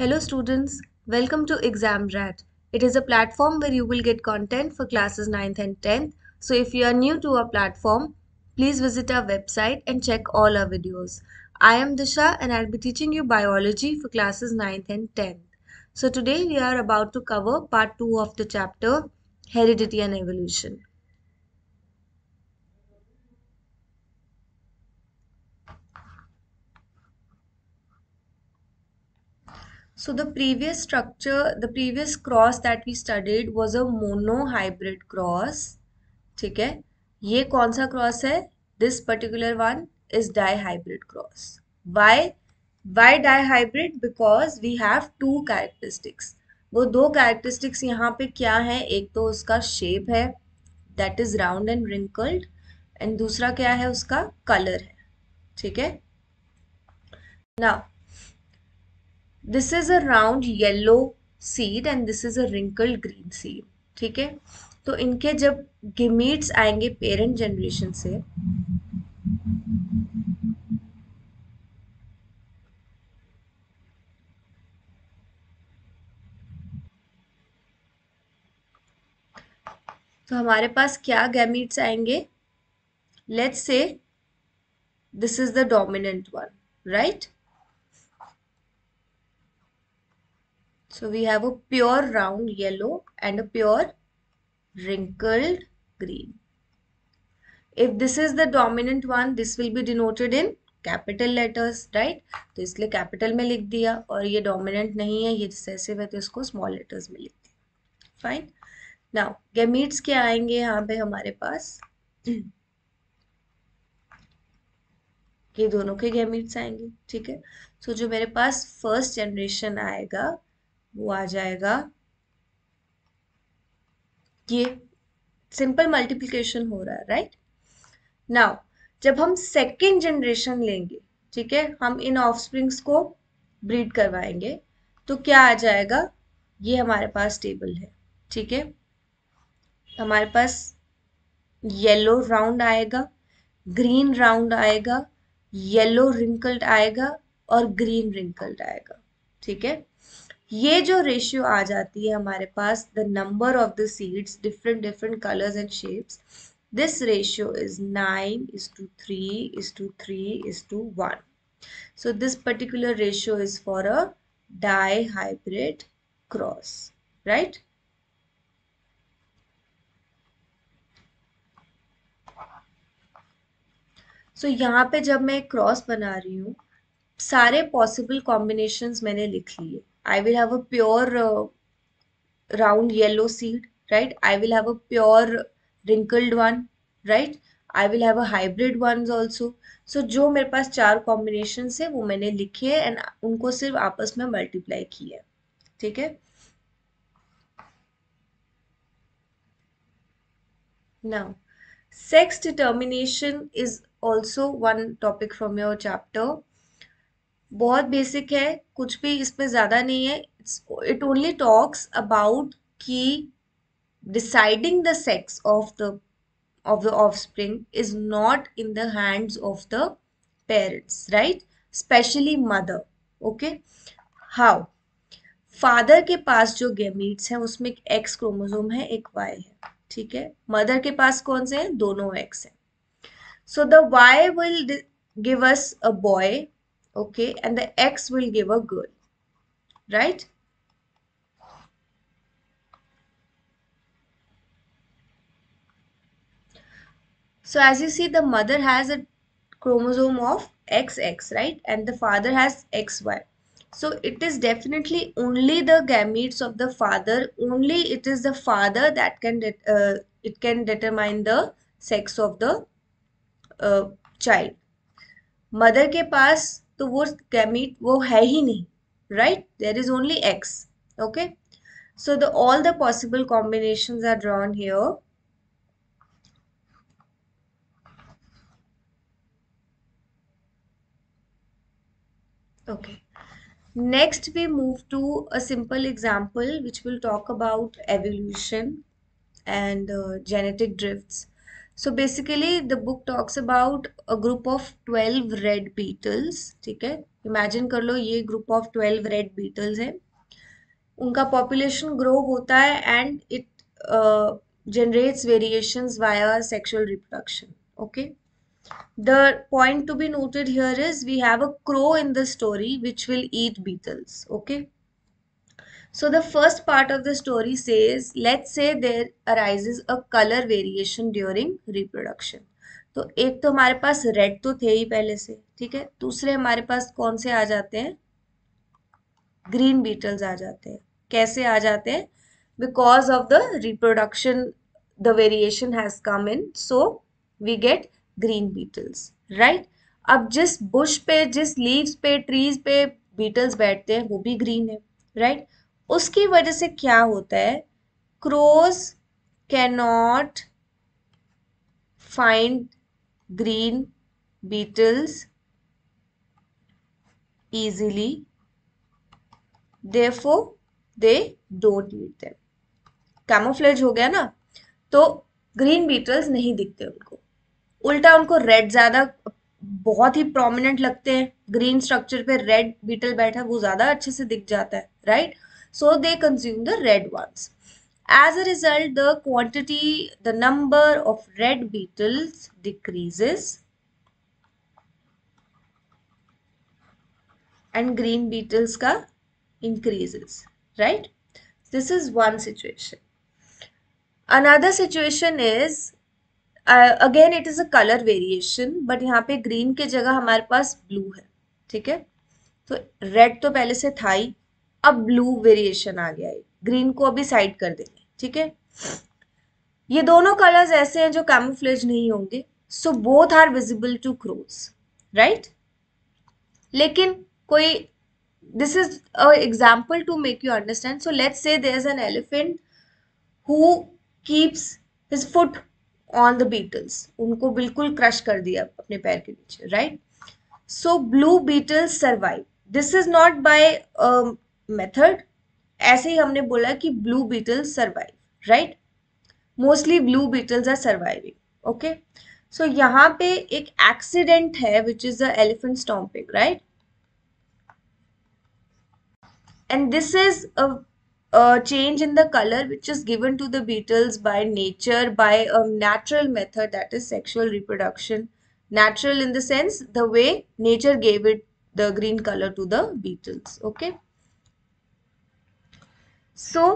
Hello students, welcome to ExamRat. It is a platform where you will get content for classes 9th and 10th. So if you are new to our platform, please visit our website and check all our videos. I am Disha and I'll be teaching you biology for classes 9th and 10th. So today we are about to cover part 2 of the chapter Heredity and Evolution. So the previous structure, the previous cross that we studied was a monohybrid cross. ठीक है, ये कौन सा cross है? This particular one is dihybrid cross. Why dihybrid? Because we have two characteristics. वो दो characteristics यहाँ पे क्या है? एक तो उसका शेप है, that is round and wrinkled, and दूसरा क्या है? उसका कलर है. ठीक है. Now this is a round yellow seed and this is a wrinkled green seed. ठीक है. तो इनके जब गेमीट्स आएंगे पेरेंट जनरेशन से, तो हमारे पास क्या गैमीट्स आएंगे? Let's say this is the dominant one, right? So we have a pure round yellow and a pure wrinkled green. If this is the dominant one, this will be denoted in capital letters, right? तो इसलिए capital में लिख दिया, और ये dominant नहीं है, ये recessive है, तो इसको small letters में लिख दिया. Fine. Now gametes क्या आएंगे यहाँ पे हमारे पास? ये दोनों के गैमीट्स आएंगे. ठीक है. सो जो मेरे पास फर्स्ट जनरेशन आएगा वो आ जाएगा, ये सिंपल मल्टीप्लिकेशन हो रहा है, राइट? नाउ जब हम सेकेंड जनरेशन लेंगे, ठीक है, हम इन ऑफस्प्रिंग्स को ब्रीड करवाएंगे, तो क्या आ जाएगा? ये हमारे पास टेबल है. ठीक है. हमारे पास येलो राउंड आएगा, ग्रीन राउंड आएगा, येलो रिंकल्ड आएगा और ग्रीन रिंकल्ड आएगा. ठीक है. ये जो रेशियो आ जाती है हमारे पास, the number of the seeds, different different colours and shapes, this ratio is 9:3:3:1. So this particular ratio is for a dihybrid cross, right? So यहाँ पे जब मैं क्रॉस बना रही हूँ, सारे पॉसिबल कॉम्बिनेशंस मैंने लिख लिए. I will have a pure round yellow seed, right? I will have a pure wrinkled one, right? I will have a hybrid ones also. So जो मेरे पास चार कॉम्बिनेशंस है वो मैंने लिखे हैं एंड उनको सिर्फ आपस में मल्टीप्लाई किया है. ठीक है. Now sex determination is also one topic from your chapter. बहुत बेसिक है, कुछ भी इसमें ज़्यादा नहीं है. इट ओनली टॉक्स अबाउट कि deciding the sex of the offspring is not in the hands of the parents, right? Especially mother. Okay. How? Father के पास जो गैमीट्स हैं उसमें एक एक्स क्रोमोसोम है, एक वाई है. ठीक है. मदर के पास कौन से हैं? दोनों एक्स हैं. So the Y will give us a boy, okay, and the X will give a girl, right? So as you see, the mother has a chromosome of XX, right? And the father has XY. So it is definitely only the gametes of the father, only it is the father that can it can determine the sex of the child. Mother के पास तो वो gamete वो है ही नहीं, right? There is only X. Okay. So the all the possible combinations are drawn here. Okay. Next we move to a simple example which will talk about evolution and genetic drifts. So basically the book talks about a group of 12 red beetles. ठीक है. Imagine कर लो ये group of 12 red Beatles है, उनका population grow होता है and it generates variations via sexual reproduction. Okay, the point to be noted here is we have a crow in the story which will eat beetles. Okay, so the first part of the story says, let's say there arises a color variation during reproduction. तो एक तो हमारे पास red तो थे ही पहले से, ठीक है, दूसरे हमारे पास कौन से आ जाते हैं, ग्रीन बीटल्स आ जाते हैं. कैसे आ जाते हैं? Because of the reproduction the variation has come in, so we get green beetles, right. अब जिस बुश पे, जिस लीव्स पे, ट्रीज पे बीटल्स बैठते हैं वो भी ग्रीन है, राइट. उसकी वजह से क्या होता है, crows can not find green beetles easily, therefore they don't eat them. Camouflage हो गया ना, तो ग्रीन बीटल्स नहीं दिखते उनको, उल्टा उनको रेड ज्यादा बहुत ही प्रोमिनेंट लगते हैं, ग्रीन स्ट्रक्चर पे रेड बीटल बैठा वो ज्यादा अच्छे से दिख जाता है, right. So they consume the red ones. As a result, the number of red beetles decreases and green beetles ka increases, right. This is one situation. Another situation is again it is a colour variation, but यहाँ पे green के जगह हमारे पास blue है, ठीक है. तो red तो पहले से था ही, अब ब्लू वेरिएशन आ गया है, ग्रीन को अभी साइड कर देंगे, ठीक है. ये दोनों कलर्स ऐसे हैं जो कैमोफ्लेज नहीं होंगे, so both are visible to crows, right. लेकिन कोई, this is a example to make you understand. So let's say there is an elephant who keeps his foot on the beetles, उनको बिल्कुल crush कर दिया अपने पैर के नीचे, right. So blue beetles survive. This is not by method, ऐसे ही हमने बोला कि blue beetles survive, right. Mostly blue beetles are surviving. Okay, so यहाँ पे एक एक्सीडेंट है which is the elephant stomping, right. And this is a change in the color which is given to the beetles by nature, by a natural method, that is sexual reproduction. Natural in the sense the way nature gave it the green color to the beetles. Okay, so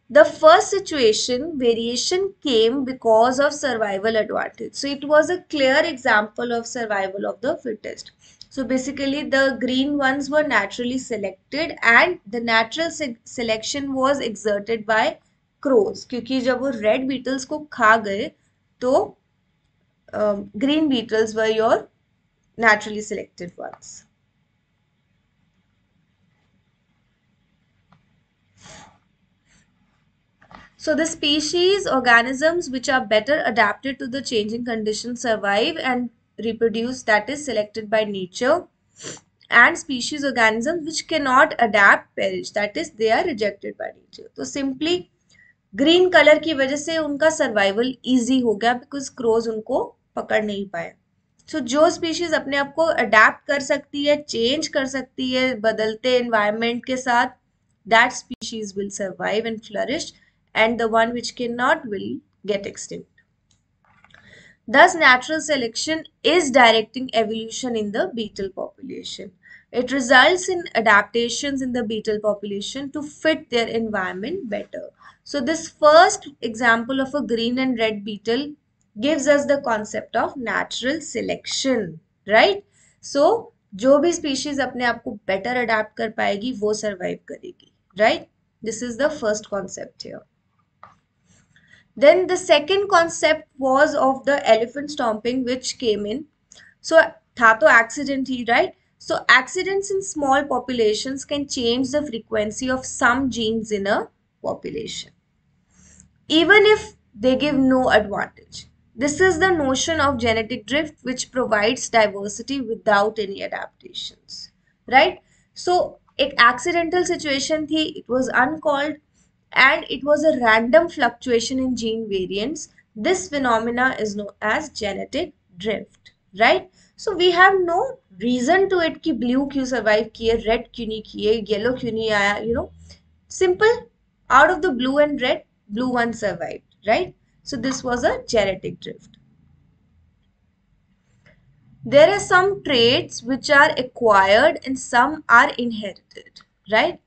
the first situation, variation came because of survival advantage. So it was a clear example of survival of the fittest. So basically the green ones were naturally selected and the natural selection was exerted by crows, क्योंकि जब वो red beetles को खा गए तो green beetles were your naturally selected ones. So the species, organisms which are better adapted to the changing conditions survive and reproduce, that is selected by nature. And species, organisms which cannot adapt perish, that is they are rejected by nature. तो simply green color की वजह से उनका survival easy हो गया because crows उनको पकड़ नहीं पाए. So जो species अपने आप को adapt कर सकती है, change कर सकती है बदलते environment के साथ, that species will survive and flourish, and the one which cannot will get extinct. Thus, natural selection is directing evolution in the beetle population. It results in adaptations in the beetle population to fit their environment better. So, this first example of a green and red beetle gives us the concept of natural selection, right? So, जो भी species अपने आप को better adapt कर पाएगी वो survive करेगी, right? This is the first concept here. Then the second concept was of the elephant stomping which came in. So था तो accident he, right? So accidents in small populations can change the frequency of some genes in a population, even if they give no advantage. This is the notion of genetic drift which provides diversity without any adaptations, right? So एक accidental situation थी, it was uncalled, and it was a random fluctuation in gene variants. This phenomena is known as genetic drift, right. So we have no reason to it कि blue क्यों survive किए, red क्यों नहीं किए, yellow क्यों नहीं आया, simple. Out of the blue and red, blue one survived, right? So this was a genetic drift. There are some traits which are acquired and some are inherited, right?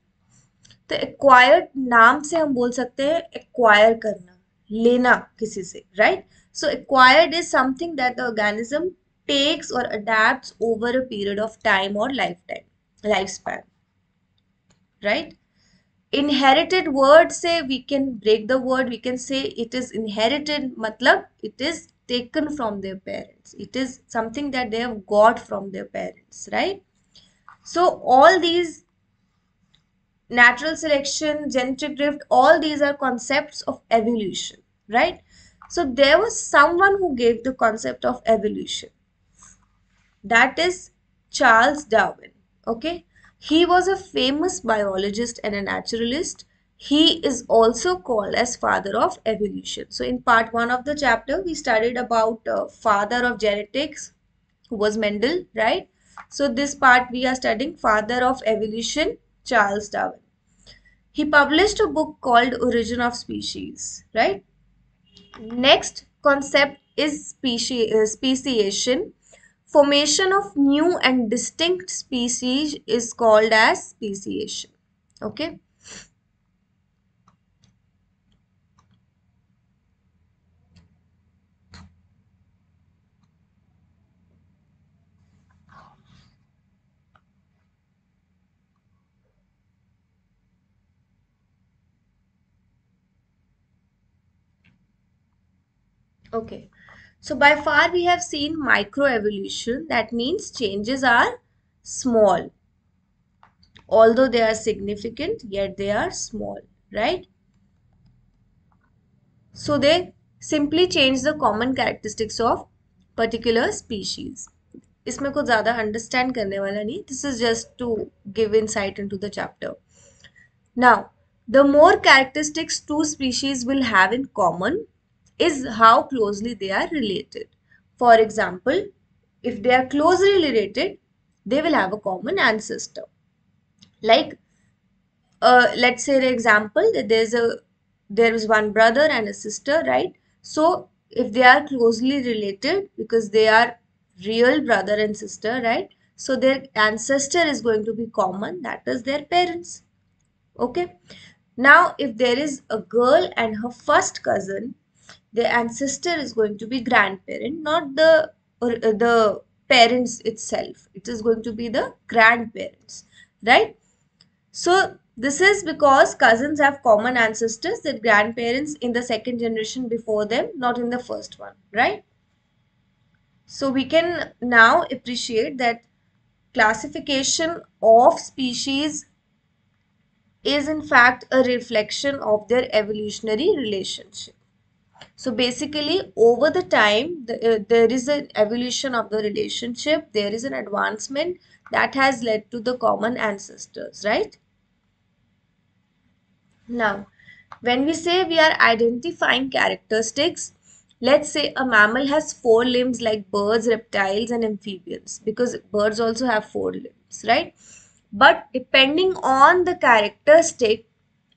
तो acquired नाम से हम बोल सकते हैं acquire करना, लेना किसी से, right? So acquired is something that the organism takes or adapts over a period of time or lifespan, right? Inherited word से we can break the word, we can say it is inherited, matlab it is taken from their parents, it is something that they have got from their parents, right? So all these, natural selection, genetic drift, all these are concepts of evolution, right? So there was someone who gave the concept of evolution, that is Charles Darwin. Okay, he was a famous biologist and a naturalist. He is also called as father of evolution. So in part 1 of the chapter we studied about father of genetics, who was Mendel, right? So this part we are studying father of evolution, Charles Darwin. He published a book called Origin of Species, right? Next concept is speciation. Formation of new and distinct species is called as speciation. Okay. Okay. So by far we have seen microevolution. That means changes are small. Although they are significant, yet they are small, right? So they simply change the common characteristics of particular species. इसमें कुछ ज़्यादा understand करने वाला नहीं. This is just to give insight into the chapter. Now, the more characteristics two species will have in common is how closely they are related. For example, if they are closely related, they will have a common ancestor. Like, let's say the example that there is one brother and a sister, right? So if they are closely related because they are real brother and sister, right? So their ancestor is going to be common, that is their parents. Okay. Now, if there is a girl and her first cousin, the ancestor is going to be grandparent, not the parents itself. It is going to be the grandparents, right? So this is because cousins have common ancestors, their grandparents in the second generation before them, not in the first one, right? So we can now appreciate that classification of species is in fact a reflection of their evolutionary relationship. So basically, over the time, there is an evolution of the relationship, there is an advancement that has led to the common ancestors, right? Now, when we say we are identifying characteristics, let's say a mammal has four limbs like birds, reptiles, and amphibians, because birds also have four limbs, right? But depending on the characteristic,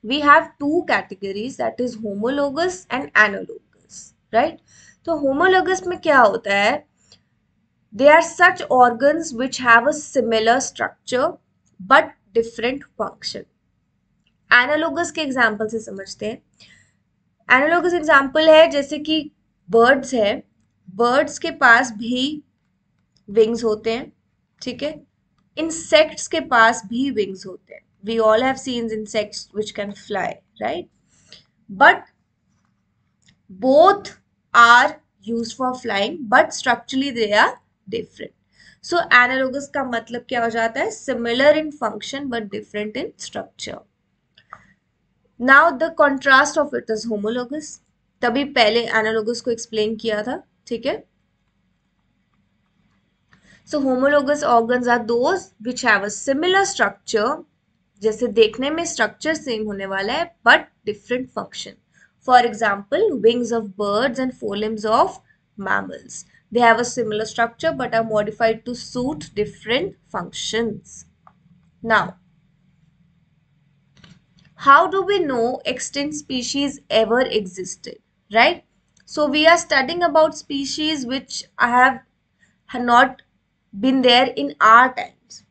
we have two categories, that is homologous and analogous, right? So homologous में क्या होता है? They are such organs which have a similar structure but different function. Analogous के example से समझते हैं. Analogous example है जैसे कि बर्ड्स है, बर्ड्स के पास भी विंग्स होते हैं, ठीक है. इंसेक्ट्स के पास भी विंग्स होते हैं. We all have seen insects which can fly, right? But both are used for flying, but structurally they are different. So analogous का मतलब क्या हो जाता है? Similar in function but different in structure. Now the contrast of it is homologous. तभी पहले analogous को explain किया था, ठीक है. So homologous organs are those which have a similar structure, जैसे देखने में स्ट्रक्चर सेम होने वाला है but different function. For example wings of birds and four limbs of mammals. They have a similar structure but are modified to suit different functions. Now, how do we know extinct species ever existed, right? So we are studying about species which have not been there in our times.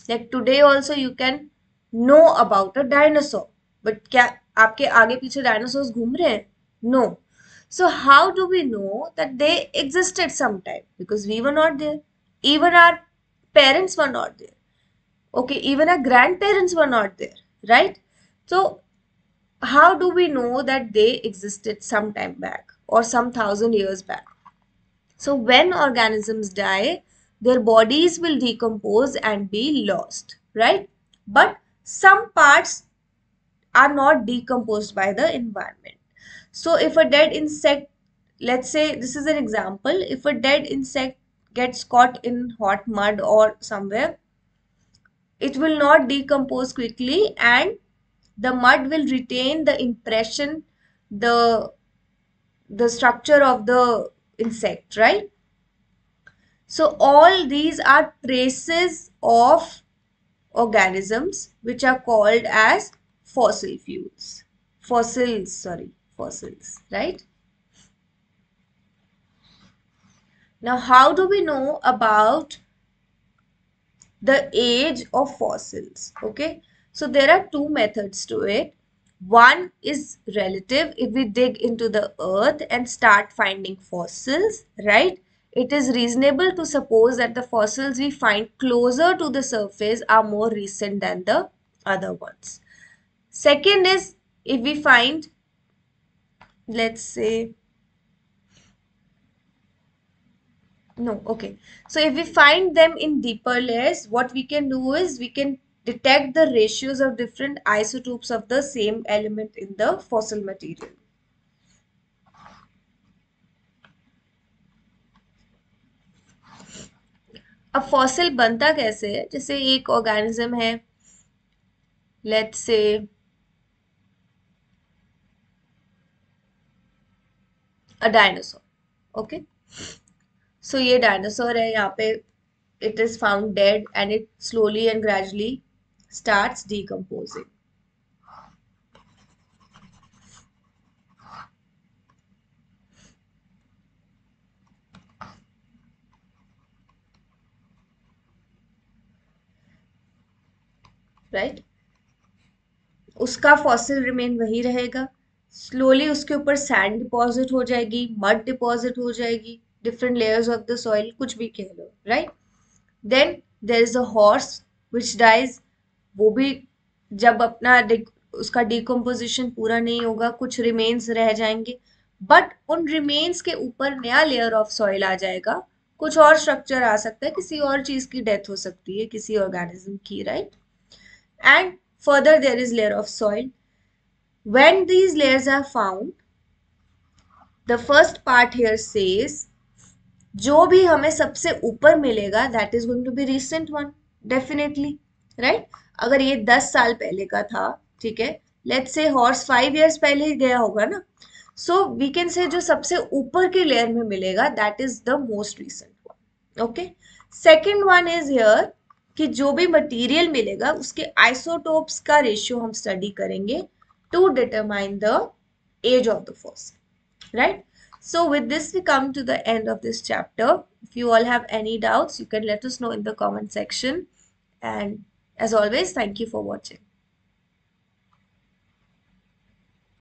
Like today also you can know about a dinosaur, but क्या आपके आगे पीछे dinosaurs घूम रहे हैं? No. So how do we know that they existed sometime? Because we were not there. Even our parents were not there. Okay, even our grandparents were not there, right? So how do we know that they existed some time back or some thousand years back? So when organisms die, their bodies will decompose and be lost, right? But some parts are not decomposed by the environment. So if a dead insect, let's say this is an example, if a dead insect gets caught in hot mud or somewhere, it will not decompose quickly and the mud will retain the impression, the the structure of the insect, right? So all these are traces of organisms which are called as fossil fuels. Fossils, right? Now, how do we know about the age of fossils? Okay, so there are two methods to it. One is relative. If we dig into the earth and start finding fossils, right, it is reasonable to suppose that the fossils we find closer to the surface are more recent than the other ones. Second is if we find, let's say, no, okay. So if we find them in deeper layers, what we can do is we can detect the ratios of different isotopes of the same element in the fossil material. अब fossil बनता कैसे है? जैसे एक organism है, let's say a dinosaur, okay. सो ये dinosaur है, यहाँ पे it is found dead and it slowly and gradually starts decomposing. Right? उसका फॉसिल रिमेन वही रहेगा. स्लोली उसके ऊपर सैंड डिपॉजिट हो जाएगी, मड डिपॉजिट हो जाएगी, different layers of the soil, कुछ भी कह लो, right. Then there is a horse which dies. वो भी जब अपना उसका डिकम्पोजिशन पूरा नहीं होगा, कुछ रिमेन्स रह जाएंगे, बट उन रिमेन्स के ऊपर नया लेयर ऑफ सॉइल आ जाएगा, कुछ और स्ट्रक्चर आ सकता है, किसी और चीज की डेथ हो सकती है, किसी ऑर्गेनिज्म की, right. And further there is layer of soil. When these layers are found, the first part here says जो भी हमें सबसे ऊपर मिलेगा that is going to be recent one, definitely, right. अगर ये 10 साल पहले का था, ठीक है, let's say horse 5 years पहले ही गया होगा ना, so we can say जो सबसे ऊपर के लेयर में मिलेगा that is the most recent one. Okay, second one is here कि जो भी मटेरियल मिलेगा उसके आइसोटोप्स का रेशियो हम स्टडी करेंगे to determine the age of the fossil, right. So with this we come to the end of this chapter. If you all have any doubts, you can let us know in the comment section. And as always, thank you for watching.